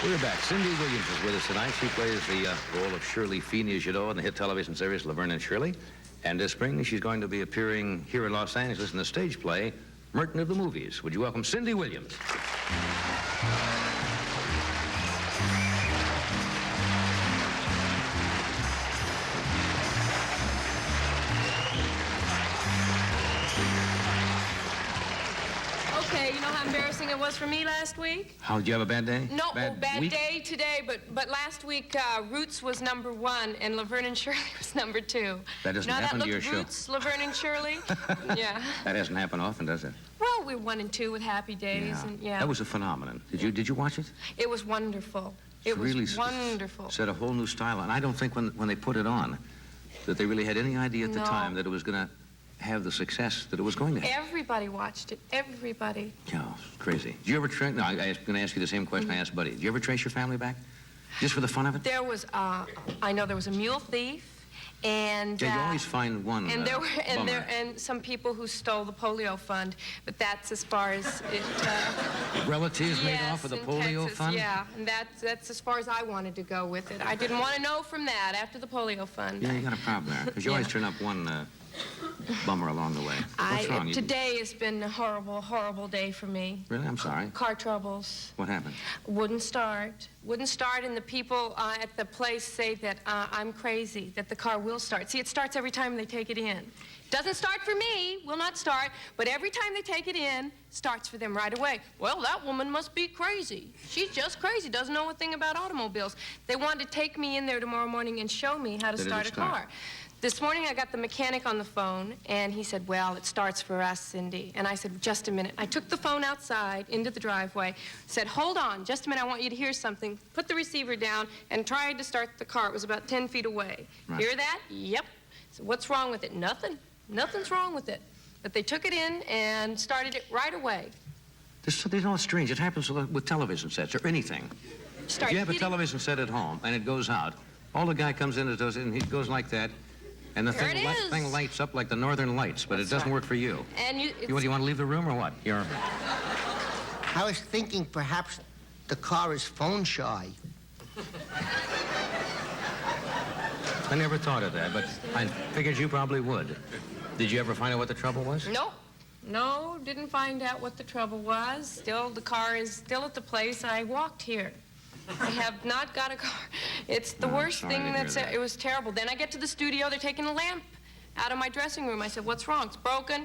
We're back. Cindy Williams is with us tonight. She plays the role of Shirley Feeney, as you know, in the hit television series Laverne and Shirley. And this spring, she's going to be appearing here in Los Angeles in the stage play, Merton of the Movies. Would you welcome Cindy Williams? Okay, you know how embarrassing it was for me last week? How, did you have a bad day? No, bad week? day today, but last week, Roots was #1 and Laverne and Shirley was #2. That doesn't happen to your show. Roots, Laverne and Shirley? Yeah. That doesn't happen often, does it? Well, we're 1 and 2 with Happy Days, and yeah. That was a phenomenon. Did you watch it? It was wonderful. It really was wonderful. Set a whole new style, and I don't think when they put it on that they really had any idea at the time that it was going to have the success that it was going to have. Everybody watched it. Everybody. Yeah, it's crazy. Did you ever trace? No, I'm going to ask you the same question I asked Buddy. Did you ever trace your family back, just for the fun of it? There was, I know there was a mule thief. And yeah, you always find one. And there were and some people who stole the polio fund, but that's as far as it. Relatives made off with the polio Texas, fund. Yeah, and that's as far as I wanted to go with it. I didn't want to know from that after the polio fund. Yeah, you got a problem there because you always turn up one bummer along the way. What's wrong? Today has been a horrible, horrible day for me. Really? I'm sorry. Car troubles. What happened? Wouldn't start. Wouldn't start, and the people at the place say that I'm crazy, that the car will start. See, it starts every time they take it in. Doesn't start for me, will not start, but every time they take it in, starts for them right away. Well, that woman must be crazy. She's just crazy, doesn't know a thing about automobiles. They wanted to take me in there tomorrow morning and show me how to start a car. This morning, I got the mechanic on the phone, and he said, well, it starts for us, Cindy. And I said, just a minute. I took the phone outside into the driveway, said, hold on, just a minute, I want you to hear something. Put the receiver down and tried to start the car. It was about 10 feet away. Right. Hear that? Yep. So what's wrong with it? Nothing. Nothing's wrong with it. But they took it in and started it right away. There's no strange. It happens with television sets or anything. If you have a television set at home and it goes out, all the guy comes in and does it, and he goes like that. And the thing lights up like the northern lights, but it doesn't work for you. And you want to leave the room or what? I was thinking perhaps the car is phone shy. I never thought of that, but I figured you probably would. Did you ever find out what the trouble was? Nope. No, didn't find out what the trouble was. Still, the car is still at the place I walked here. I have not got a car. It's the worst thing it was terrible. Then I get to the studio, they're taking a lamp out of my dressing room. I said, what's wrong? It's broken.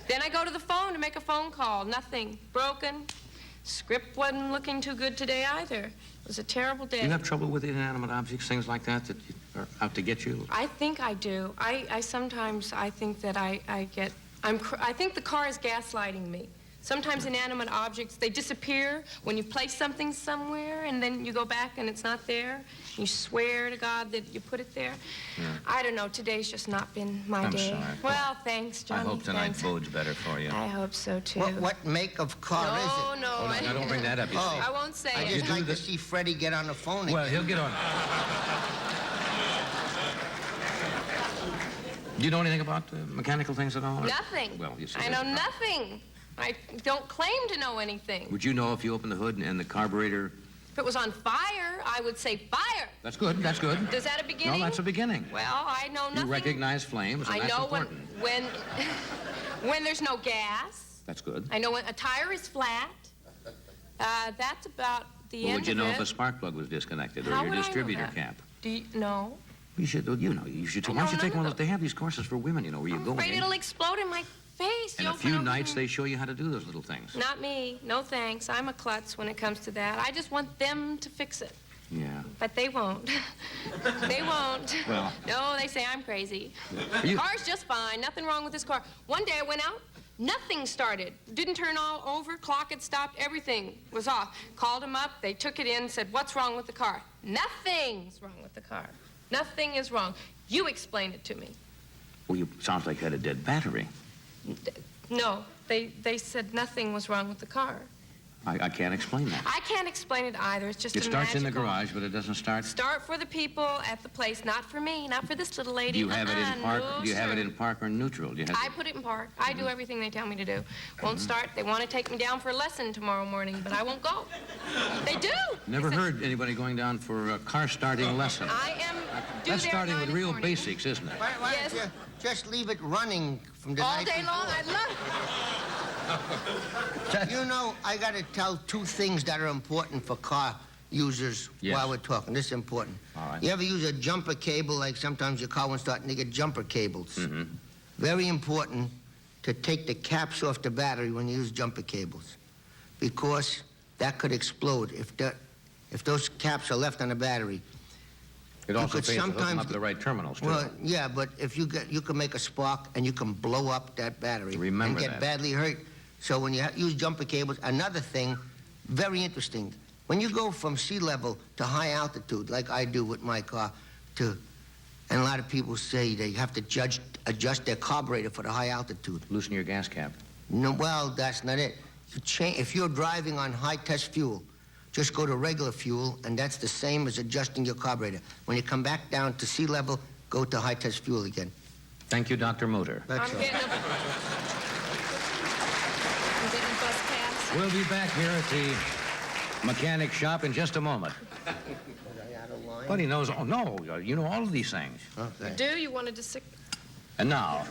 Then I go to the phone to make a phone call. Nothing. Broken. Script wasn't looking too good today either. It was a terrible day. You have trouble with inanimate objects, things like that are out to get you? I think I do. I sometimes think that I think the car is gaslighting me. Sometimes inanimate objects, they disappear when you place something somewhere, and then you go back and it's not there. You swear to God that you put it there. Yeah. I don't know. Today's just not been my day. I'm sorry. Well, thanks, Johnny. I hope tonight bodes better for you. I hope so, too. What make of car is it? No, no, don't bring that up, you see. I won't say I just like to see Freddie get on the phone again. Well, he'll get on. Do you know anything about mechanical things at all? Nothing. Well, you see. I know nothing. I don't claim to know anything. Would you know if you opened the hood and the carburetor? If it was on fire, I would say fire. That's good. That's good. Is that a beginning? No, that's a beginning. Well, I know nothing. You recognize flames, and that's important. when there's no gas. That's good. I know when a tire is flat. That's about the end of it. Would you know if a spark plug was disconnected or your distributor cap? Do you know? You should. You know. You should. Why don't you take one of those? They have these courses for women. You know where you go. I'm afraid it'll explode in my face. In a few nights, they show you how to do those little things. Not me. No thanks. I'm a klutz when it comes to that. I just want them to fix it. Yeah. But they won't. They won't. Well. No, they say I'm crazy. The car's just fine. Nothing wrong with this car. One day I went out. Nothing started. Didn't turn all over. Clock had stopped. Everything was off. Called them up. They took it in. Said, what's wrong with the car? Nothing's wrong with the car. Nothing is wrong. You explain it to me. Well, sounds like you had a dead battery. No, they said nothing was wrong with the car. I can't explain that. I can't explain it either. It's just It a starts in the magical- garage, but it doesn't start. Start for the people at the place, not for me, not for this little lady. Do you have it in park? No, Do you have it sir. in park or neutral? Do you have I put it in park. I do everything they tell me to do. Won't start. They want to take me down for a lesson tomorrow morning, but I won't go. They do. Never They said, heard anybody going down for a car starting lesson. I am due That's there starting at with 9 in the real morning. basics, isn't it? Why Yes. don't you just leave it running from the All night day long. before? I love it. You know, I got to tell two things that are important for car users Yes. while we're talking. This is important. All right. You ever use a jumper cable, like sometimes your car won't start and they get jumper cables? Mm-hmm. Very important to take the caps off the battery when you use jumper cables, because that could explode if those caps are left on the battery. It also could pays to hook them sometimes up to the right terminals, too. Well, yeah, but if you can make a spark and you can blow up that battery Remember and get that. badly hurt. So when you use jumper cables, another thing, very interesting. When you go from sea level to high altitude, like I do with my car, and a lot of people say they have to adjust their carburetor for the high altitude. Loosen your gas cap. No, well, that's not it. If you're driving on high-test fuel, just go to regular fuel, and that's the same as adjusting your carburetor. When you come back down to sea level, go to high-test fuel again. Thank you, Dr. Motor. That's I'm all. getting bus pass. We'll be back here at the mechanic shop in just a moment. Was I out of line? But he knows, oh, no, you know all of these things. Okay. Do you wanted to sick? And now,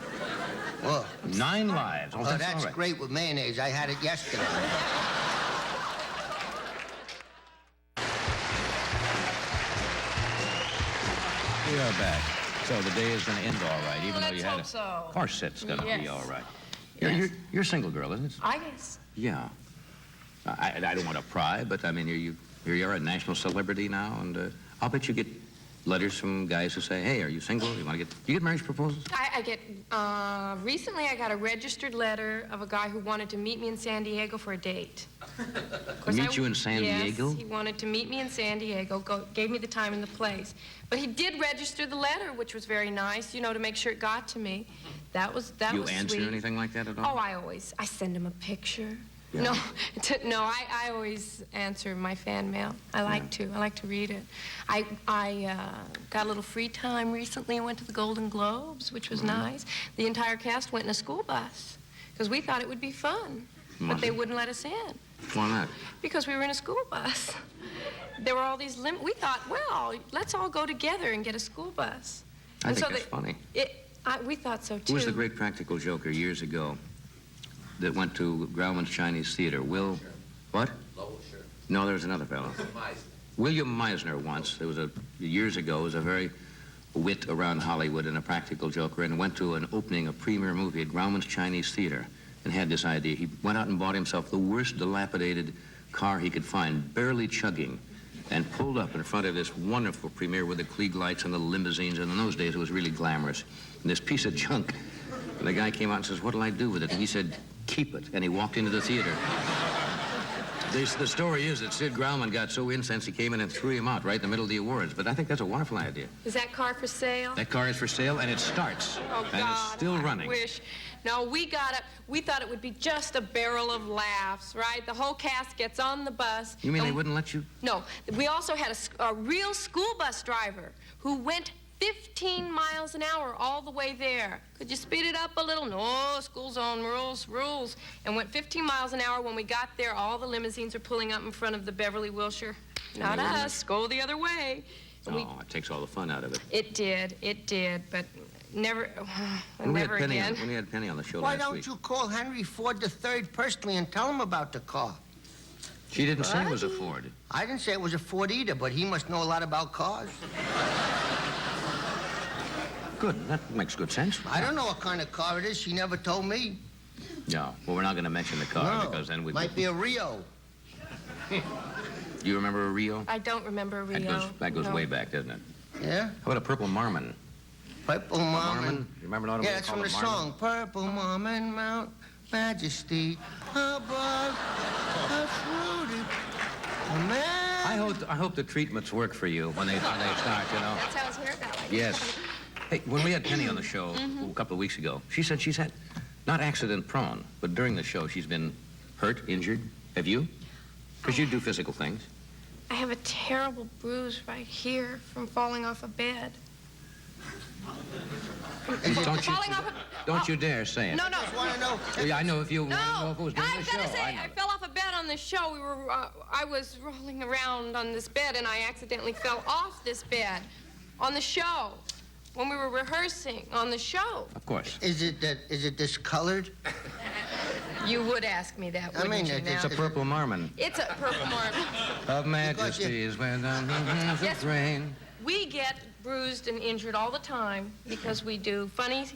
Well, 9 lives. Oh, that's all right. great with mayonnaise. I had it yesterday. We are back. So the day is going to end all right, even though Let's you had hope a... so. Of course it's going to be Yes. all right. Yes. You're a single girl, isn't it? I guess. Yeah. I don't want to pry, but I mean, here you are a national celebrity now, and I'll bet you get letters from guys who say, hey, are you single? You get marriage proposals? I get, recently I got a registered letter of a guy who wanted to meet me in San Diego for a date. Of course, Meet you in San Diego? Yes, he wanted to meet me in San Diego, gave me the time and the place. But he did register the letter, which was very nice, you know, to make sure it got to me. That was You sweet. answer anything like that at Oh, all? I send him a picture. Yeah. No, I always answer my fan mail. I like to read it. I got a little free time recently and went to the Golden Globes, which was nice. The entire cast went in a school bus because we thought it would be fun, but they wouldn't let us in Why not? because we were in a school bus. There were all these we thought, well, let's all go together and get a school bus. I think that's funny. We thought so, too. Who was the great practical joker years ago that went to Grauman's Chinese Theater? What? No, there was another fellow. William Meisner once. There was years ago, was a very wit around Hollywood and a practical joker, and went to an opening, a premiere movie at Grauman's Chinese Theater, and had this idea. He went out and bought himself the worst dilapidated car he could find, barely chugging, and pulled up in front of this wonderful premiere with the Klieg lights and the limousines, and in those days it was really glamorous. And this piece of junk, and the guy came out and says, what'll I do with it? And he said, keep it. And he walked into the theater. The story is that Sid Grauman got so incensed he came in and threw him out right in the middle of the awards. But I think that's a wonderful idea. Is that car for sale? That car is for sale, and it starts. Oh, and God, it's still running. I wish. No, we got up. We thought it would be just a barrel of laughs, right? The whole cast gets on the bus. You mean they and- wouldn't let you? No. We also had a real school bus driver who went 15 miles an hour all the way there. Could you speed it up a little? No, school zone rules. And went 15 miles an hour. When we got there, all the limousines are pulling up in front of the Beverly Wilshire. Not us. Go the other way. And Oh, it takes all the fun out of it. It did, but never, When we had never Penny again. when we had Penny on the show Why last don't week, you call Henry Ford III personally and tell him about the car? she didn't say it was a Ford. I didn't say it was a Ford either, but he must know a lot about cars. Good. That makes good sense. I don't know what kind of car it is. She never told me. No. Well, we're not going to mention the car No, because then we might be a Rio. Do you remember a Rio? I don't remember Rio. That goes No. way back, doesn't it? Yeah? How about a purple Marmon? Purple Marmon? Marmon. You remember an automobile Yeah, that's from called the a Marmon? song. Purple Marmon, Mount Majesty, above a fruity man. I hope the treatments work for you when they start, you know. That's how his hair got like Yes. Hey, when we had Penny on the show a couple of weeks ago, she said she's had, not accident prone, but during the show she's been hurt, injured. Have you? Because you do physical things. I have a terrible bruise right here from falling off a bed. Don't you dare say it. No, no. I just want to know. Yeah, I know if you want to know if it was during the I've show. got to say, I know I that. fell off a bed on the show. I was rolling around on this bed, and I accidentally fell off this bed on the show when we were rehearsing on the show. Of course. Is it discolored? You would ask me that, wouldn't you now? It's a purple marmon It's a purple marble. of majesties when the hands Yes. of rain. We get bruised and injured all the time because we do funny,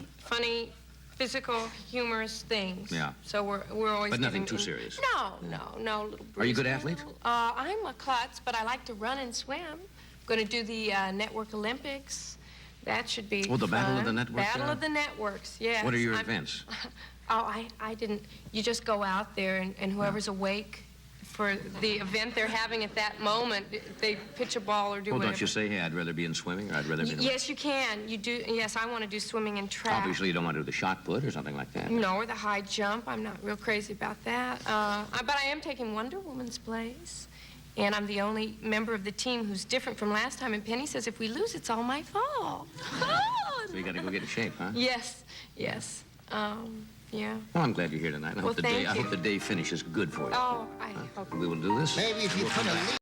physical, humorous things. Yeah. So we're always. But nothing getting too serious. No, little bruises. Are you a good athlete? I'm a klutz, but I like to run and swim. I'm going to do the Network Olympics. That should be. Oh, the Battle of fun. the Networks, Battle of the Networks. Yes. What are your events? I didn't. You just go out there, and whoever's awake for the event they're having at that moment, they pitch a ball or do Well, whatever. don't you say, hey, I'd rather be in swimming or I'd rather be in... Yes, you can. You do. Yes, I want to do swimming and track. Obviously, you don't want to do the shot put or something like that. No, or the high jump. I'm not real crazy about that. But I am taking Wonder Woman's place. And I'm the only member of the team who's different from last time. And Penny says if we lose, it's all my fault. So you got to go get in shape, huh? Yes, yes. Yeah. Well, I'm glad you're here tonight. I Well, hope thank I hope you. the day finishes good for you. Oh, I hope. We will do this. Maybe if you We'll put come a back.